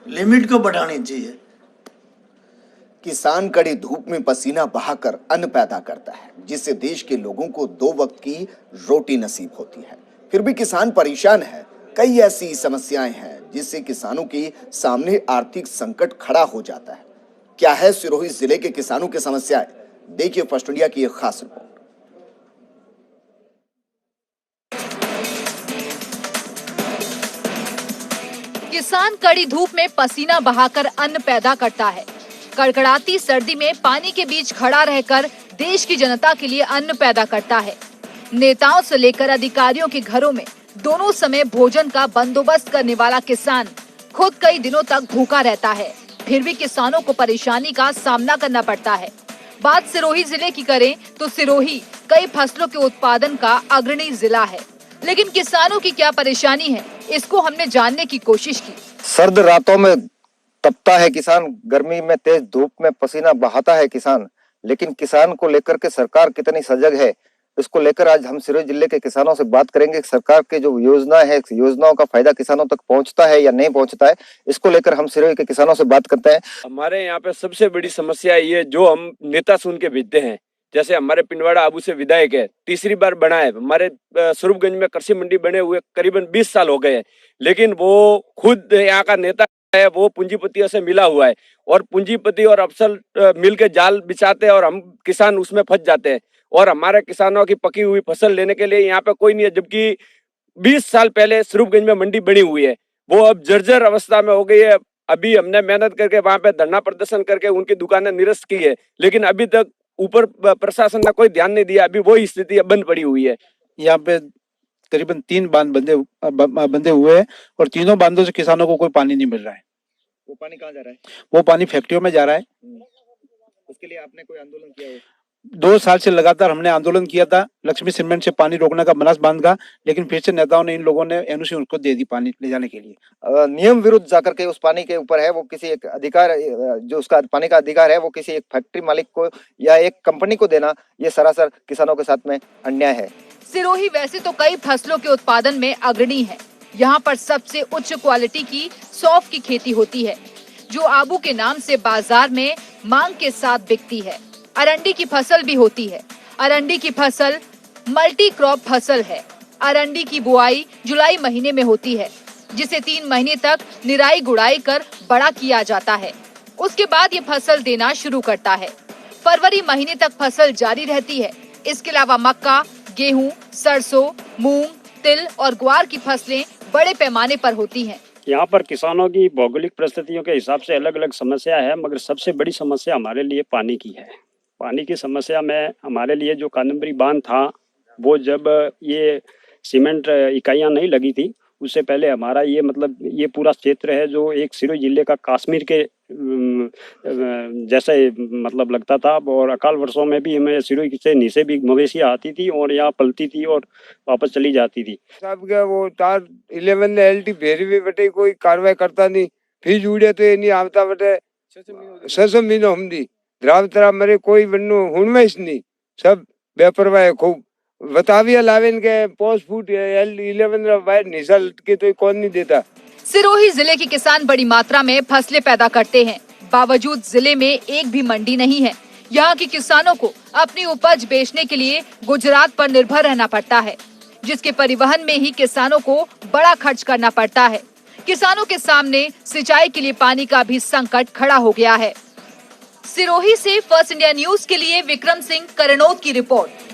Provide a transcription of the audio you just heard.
Limit को बढ़ानी चाहिए। किसान कड़ी धूप में पसीना बहाकर अन्न पैदा करता है, जिससे देश के लोगों को 2 वक्त की रोटी नसीब होती है। फिर भी किसान परेशान है। कई ऐसी समस्याएं हैं जिससे किसानों के सामने आर्थिक संकट खड़ा हो जाता है। क्या है सिरोही जिले के किसानों की समस्याएं? देखिए फर्स्ट इंडिया की एक खास रिपोर्ट। किसान कड़ी धूप में पसीना बहाकर अन्न पैदा करता है। कड़कड़ाती सर्दी में पानी के बीच खड़ा रहकर देश की जनता के लिए अन्न पैदा करता है। नेताओं से लेकर अधिकारियों के घरों में दोनों समय भोजन का बंदोबस्त करने वाला किसान खुद कई दिनों तक भूखा रहता है। फिर भी किसानों को परेशानी का सामना करना पड़ता है। बात सिरोही जिले की करें तो सिरोही कई फसलों के उत्पादन का अग्रणी जिला है, लेकिन किसानों की क्या परेशानी है, इसको हमने जानने की कोशिश की। सर्द रातों में तपता है किसान, गर्मी में तेज धूप में पसीना बहाता है किसान, लेकिन किसान को लेकर के सरकार कितनी सजग है, इसको लेकर आज हम सिरोही जिले के किसानों से बात करेंगे। सरकार के जो योजना है, योजनाओं का फायदा किसानों तक पहुंचता है या नहीं पहुंचता है, इसको लेकर हम सिरोही के किसानों से बात करते हैं। हमारे यहाँ पे सबसे बड़ी समस्या ये जो हम नेता सुन के भेजते हैं, जैसे हमारे पिंडवाड़ा आबू से विधायक है, तीसरी बार बना है। हमारे स्वरूपगंज में कृषि मंडी बने हुए करीबन 20 साल हो गए हैं, लेकिन वो खुद यहाँ का नेता है, वो पूंजीपतियों से मिला हुआ है और पूंजीपति और अफसर मिलकर जाल बिछाते हैं और हम किसान उसमें फंस जाते हैं। और हमारे किसानों की पकी हुई फसल लेने के लिए यहाँ पे कोई नहीं है, जबकि 20 साल पहले स्वरूपगंज में मंडी बनी हुई है, वो अब जर्जर अवस्था में हो गई है। अभी हमने मेहनत करके वहां पे धरना प्रदर्शन करके उनकी दुकानें निरस्त की है, लेकिन अभी तक ऊपर प्रशासन ने कोई ध्यान नहीं दिया। अभी वही स्थिति बंद पड़ी हुई है। यहाँ पे करीबन 3 बांध बंधे हुए हैं और तीनों बांधों से किसानों को कोई पानी नहीं मिल रहा है। वो पानी कहाँ जा रहा है? वो पानी फैक्ट्रियों में जा रहा है। उसके लिए आपने कोई आंदोलन किया हो? 2 साल से लगातार हमने आंदोलन किया था लक्ष्मी सीमेंट से पानी रोकने का, बनास बांध का, लेकिन फिर से नेताओं ने, इन लोगों ने एनओसी उनको दे दी पानी ले जाने के लिए। नियम विरुद्ध जाकर के उस पानी के ऊपर है वो किसी एक अधिकार, जो उसका पानी का अधिकार है वो किसी एक फैक्ट्री मालिक को या एक कंपनी को देना, ये सरासर किसानों के साथ में अन्याय है। सिरोही वैसे तो कई फसलों के उत्पादन में अग्रणी है। यहाँ पर सबसे उच्च क्वालिटी की सौंफ की खेती होती है, जो आबू के नाम से बाजार में मांग के साथ बिकती है। अरंडी की फसल भी होती है। अरंडी की फसल मल्टी क्रॉप फसल है। अरंडी की बुआई जुलाई महीने में होती है, जिसे 3 महीने तक निराई गुड़ाई कर बड़ा किया जाता है। उसके बाद ये फसल देना शुरू करता है। फरवरी महीने तक फसल जारी रहती है। इसके अलावा मक्का, गेहूं, सरसों, मूंग, तिल और ग्वार की फसलें बड़े पैमाने पर होती हैं। यहाँ पर किसानों की भौगोलिक परिस्थितियों के हिसाब से अलग अलग समस्या है, मगर सबसे बड़ी समस्या हमारे लिए पानी की है। पानी की समस्या में हमारे लिए जो कादम्बरी बांध था, वो जब ये सीमेंट इकाइयाँ नहीं लगी थी, उससे पहले हमारा ये ये पूरा क्षेत्र है जो एक सिरोही जिले का कश्मीर के जैसे लगता था। और अकाल वर्षों में भी हमें सिरोही से नीचे भी मवेशी आती थी और यहाँ पलती थी और वापस चली जाती थी। साहब का वो तार 11 ने एलटी भेरी भी बटे, कोई कार्रवाई करता नहीं। फिर जुड़े तो ये नहीं आवता बटे 6 महीनों हम दी द्राव तरह मरे, कोई बन्नू हुन में नहीं, सब बेपरवाह खूब बताविया लावेन के पोस्ट फूट 11 वायर निशल के तो कौन नहीं देता। सिरोही जिले के किसान बड़ी मात्रा में फसलें पैदा करते हैं, बावजूद जिले में एक भी मंडी नहीं है। यहाँ के किसानों को अपनी उपज बेचने के लिए गुजरात पर निर्भर रहना पड़ता है, जिसके परिवहन में ही किसानों को बड़ा खर्च करना पड़ता है। किसानों के सामने सिंचाई के लिए पानी का भी संकट खड़ा हो गया है। सिरोही से फर्स्ट इंडिया न्यूज के लिए विक्रम सिंह करनौत की रिपोर्ट।